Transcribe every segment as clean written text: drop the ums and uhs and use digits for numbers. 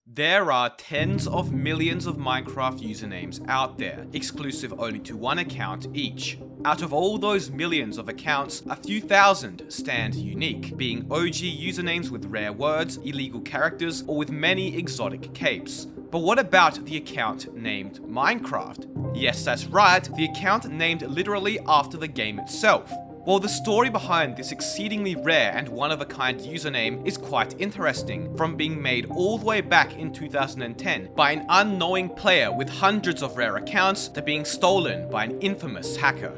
There are tens of millions of Minecraft usernames out there, exclusive only to one account each. Out of all those millions of accounts, a few thousand stand unique, being OG usernames with rare words, illegal characters, or with many exotic capes. But what about the account named Minecraft? Yes, that's right, the account named literally after the game itself. Well, the story behind this exceedingly rare and one-of-a-kind username is quite interesting, from being made all the way back in 2010 by an unknowing player with hundreds of rare accounts to being stolen by an infamous hacker.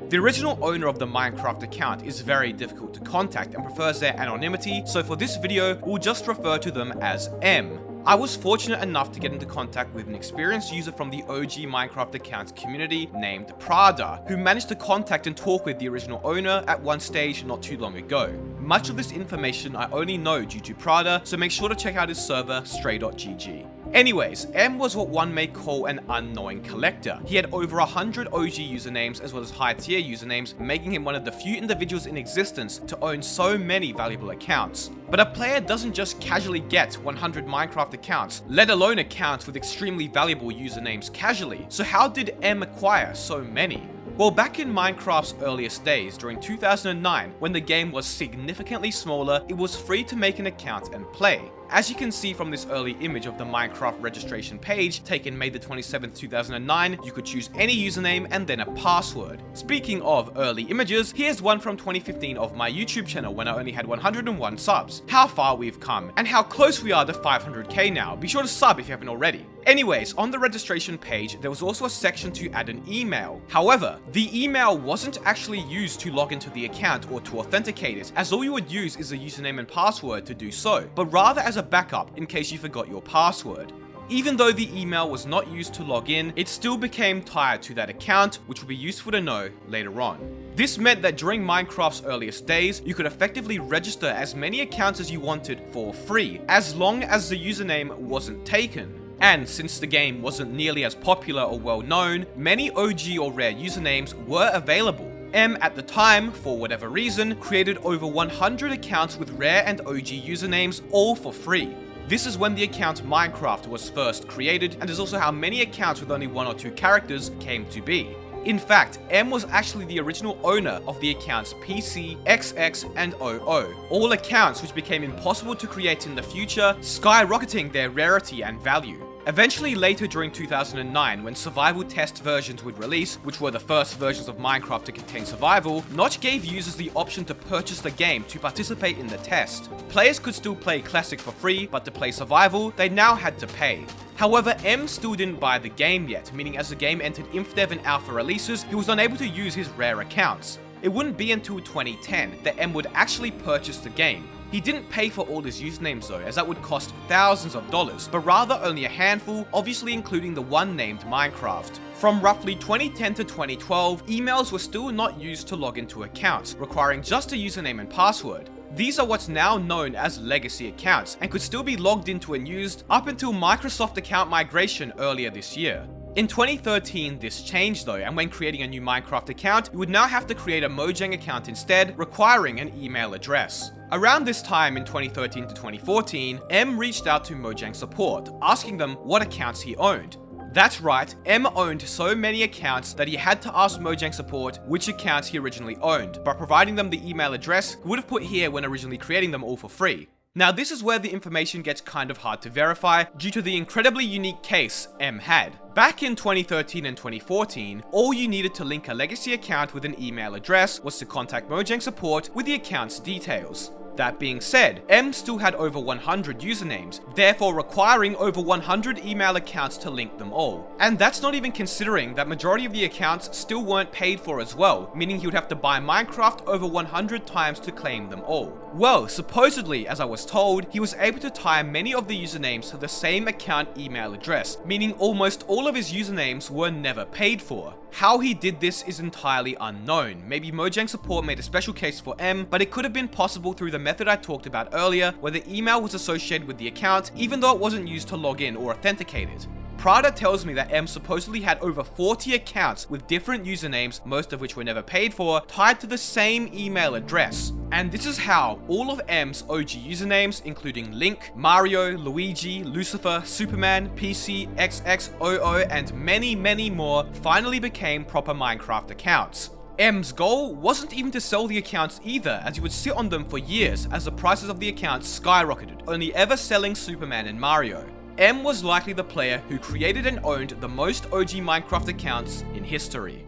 The original owner of the Minecraft account is very difficult to contact and prefers their anonymity, so for this video, we'll just refer to them as M. I was fortunate enough to get into contact with an experienced user from the OG Minecraft accounts community named Prada, who managed to contact and talk with the original owner at one stage not too long ago. Much of this information I only know due to Prada, so make sure to check out his server, stray.gg. Anyways, M was what one may call an unknowing collector. He had over 100 OG usernames as well as high tier usernames, making him one of the few individuals in existence to own so many valuable accounts. But a player doesn't just casually get 100 Minecraft accounts, let alone accounts with extremely valuable usernames casually. So how did M acquire so many? Well, back in Minecraft's earliest days, during 2009, when the game was significantly smaller, it was free to make an account and play. As you can see from this early image of the Minecraft registration page, taken May the 27th, 2009, you could choose any username and then a password. Speaking of early images, here's one from 2015 of my YouTube channel when I only had 101 subs. How far we've come, and how close we are to 500k now. Be sure to sub if you haven't already. Anyways, on the registration page, there was also a section to add an email. However, the email wasn't actually used to log into the account or to authenticate it, as all you would use is a username and password to do so, but rather as a backup in case you forgot your password. Even though the email was not used to log in, it still became tied to that account, which will be useful to know later on. This meant that during Minecraft's earliest days, you could effectively register as many accounts as you wanted for free, as long as the username wasn't taken. And since the game wasn't nearly as popular or well known, many OG or rare usernames were available. M at the time, for whatever reason, created over 100 accounts with rare and OG usernames, all for free. This is when the account Minecraft was first created, and is also how many accounts with only 1 or 2 characters came to be. In fact, M was actually the original owner of the accounts PC, XX, and OO, all accounts which became impossible to create in the future, skyrocketing their rarity and value. Eventually later during 2009, when survival test versions would release, which were the first versions of Minecraft to contain survival, Notch gave users the option to purchase the game to participate in the test. Players could still play Classic for free, but to play survival, they now had to pay. However, M still didn't buy the game yet, meaning as the game entered InfDev and alpha releases, he was unable to use his rare accounts. It wouldn't be until 2010 that M would actually purchase the game. He didn't pay for all his usernames though, as that would cost thousands of dollars, but rather only a handful, obviously including the one named Minecraft. From roughly 2010 to 2012, emails were still not used to log into accounts, requiring just a username and password. These are what's now known as legacy accounts, and could still be logged into and used up until Microsoft account migration earlier this year. In 2013, this changed though, and when creating a new Minecraft account, you would now have to create a Mojang account instead, requiring an email address. Around this time in 2013 to 2014, M reached out to Mojang support, asking them what accounts he owned. That's right, M owned so many accounts that he had to ask Mojang support which accounts he originally owned, by providing them the email address he would have put here when originally creating them all for free. Now this is where the information gets kind of hard to verify due to the incredibly unique case M had. Back in 2013 and 2014, all you needed to link a legacy account with an email address was to contact Mojang support with the account's details. That being said, M still had over 100 usernames, therefore requiring over 100 email accounts to link them all. And that's not even considering that majority of the accounts still weren't paid for as well, meaning he would have to buy Minecraft over 100 times to claim them all. Well, supposedly, as I was told, he was able to tie many of the usernames to the same account email address, meaning almost all of his usernames were never paid for. How he did this is entirely unknown. Maybe Mojang support made a special case for M, but it could have been possible through the method I talked about earlier, where the email was associated with the account, even though it wasn't used to log in or authenticate it. Prada tells me that M supposedly had over 40 accounts with different usernames, most of which were never paid for, tied to the same email address. And this is how all of M's OG usernames, including Link, Mario, Luigi, Lucifer, Superman, PC, XXOO, and many more, finally became proper Minecraft accounts. M's goal wasn't even to sell the accounts either, as he would sit on them for years as the prices of the accounts skyrocketed, only ever selling Superman and Mario. M was likely the player who created and owned the most OG Minecraft accounts in history.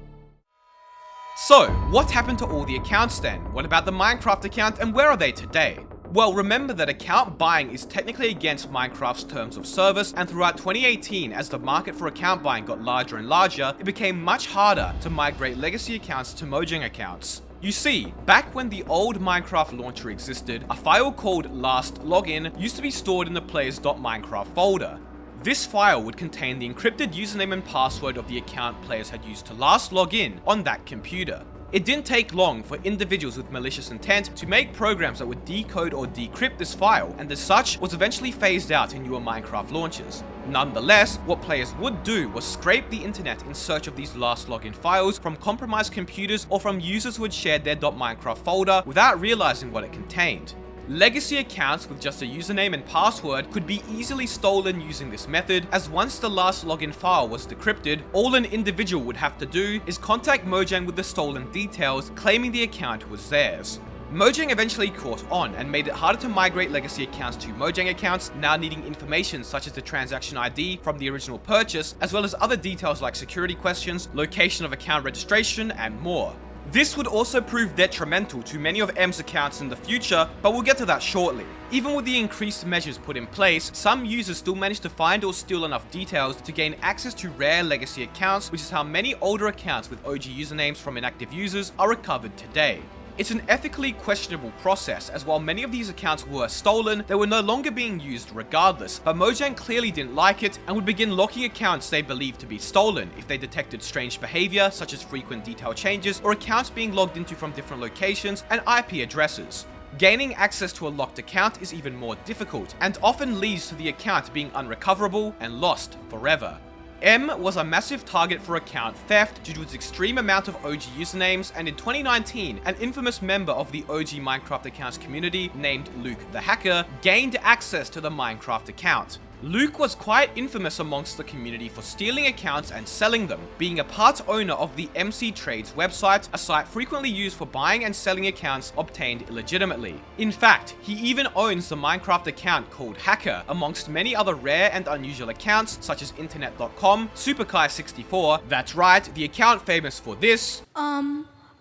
So, what happened to all the accounts then? What about the Minecraft account, and where are they today? Well, remember that account buying is technically against Minecraft's terms of service, and throughout 2018, as the market for account buying got larger and larger, it became much harder to migrate legacy accounts to Mojang accounts. You see, back when the old Minecraft launcher existed, a file called last login used to be stored in the players.minecraft folder. This file would contain the encrypted username and password of the account players had used to last log in on that computer. It didn't take long for individuals with malicious intent to make programs that would decode or decrypt this file, and as such was eventually phased out in newer Minecraft launchers. Nonetheless, what players would do was scrape the internet in search of these last login files from compromised computers or from users who had shared their .minecraft folder without realizing what it contained. Legacy accounts with just a username and password could be easily stolen using this method, as once the last login file was decrypted, all an individual would have to do is contact Mojang with the stolen details, claiming the account was theirs. Mojang eventually caught on and made it harder to migrate legacy accounts to Mojang accounts, now needing information such as the transaction ID from the original purchase, as well as other details like security questions, location of account registration, and more. This would also prove detrimental to many of M's accounts in the future, but we'll get to that shortly. Even with the increased measures put in place, some users still manage to find or steal enough details to gain access to rare legacy accounts, which is how many older accounts with OG usernames from inactive users are recovered today. It's an ethically questionable process, as while many of these accounts were stolen, they were no longer being used regardless, but Mojang clearly didn't like it and would begin locking accounts they believed to be stolen if they detected strange behavior such as frequent detail changes or accounts being logged into from different locations and IP addresses. Gaining access to a locked account is even more difficult and often leads to the account being unrecoverable and lost forever. M was a massive target for account theft due to its extreme amount of OG usernames, and in 2019, an infamous member of the OG Minecraft accounts community named Luke the Hacker gained access to the Minecraft account. Luke was quite infamous amongst the community for stealing accounts and selling them, being a part owner of the MC Trades website, a site frequently used for buying and selling accounts obtained illegitimately. In fact, he even owns the Minecraft account called Hacker, amongst many other rare and unusual accounts such as internet.com, Superkai64, that's right, the account famous for this.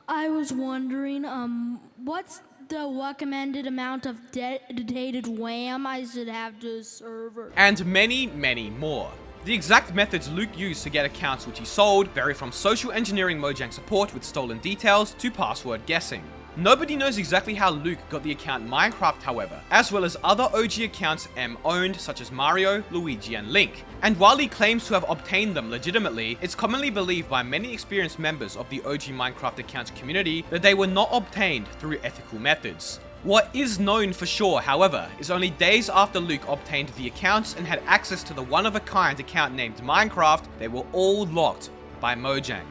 I was wondering, what's the recommended amount of dedicated RAM I should have to a server? And many more. The exact methods Luke used to get accounts which he sold vary from social engineering Mojang support with stolen details to password guessing. Nobody knows exactly how Luke got the account Minecraft, however, as well as other OG accounts M owned, such as Mario, Luigi, and Link. And while he claims to have obtained them legitimately, it's commonly believed by many experienced members of the OG Minecraft accounts community that they were not obtained through ethical methods. What is known for sure, however, is only days after Luke obtained the accounts and had access to the one-of-a-kind account named Minecraft, they were all locked by Mojang.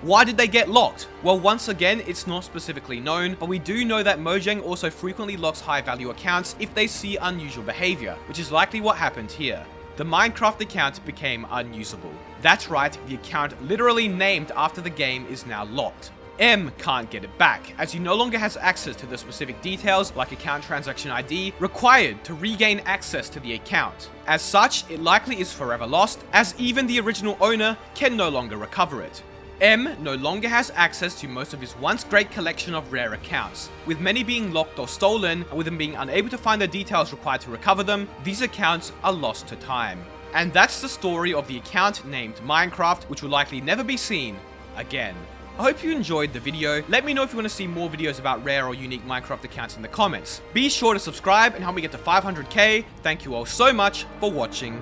Why did they get locked? Well, once again, it's not specifically known, but we do know that Mojang also frequently locks high-value accounts if they see unusual behavior, which is likely what happened here. The Minecraft account became unusable. That's right, the account literally named after the game is now locked. M can't get it back, as he no longer has access to the specific details, like account transaction ID, required to regain access to the account. As such, it likely is forever lost, as even the original owner can no longer recover it. M no longer has access to most of his once great collection of rare accounts. With many being locked or stolen, and with him being unable to find the details required to recover them, these accounts are lost to time. And that's the story of the account named Minecraft, which will likely never be seen again. I hope you enjoyed the video. Let me know if you want to see more videos about rare or unique Minecraft accounts in the comments. Be sure to subscribe and help me get to 500k. Thank you all so much for watching.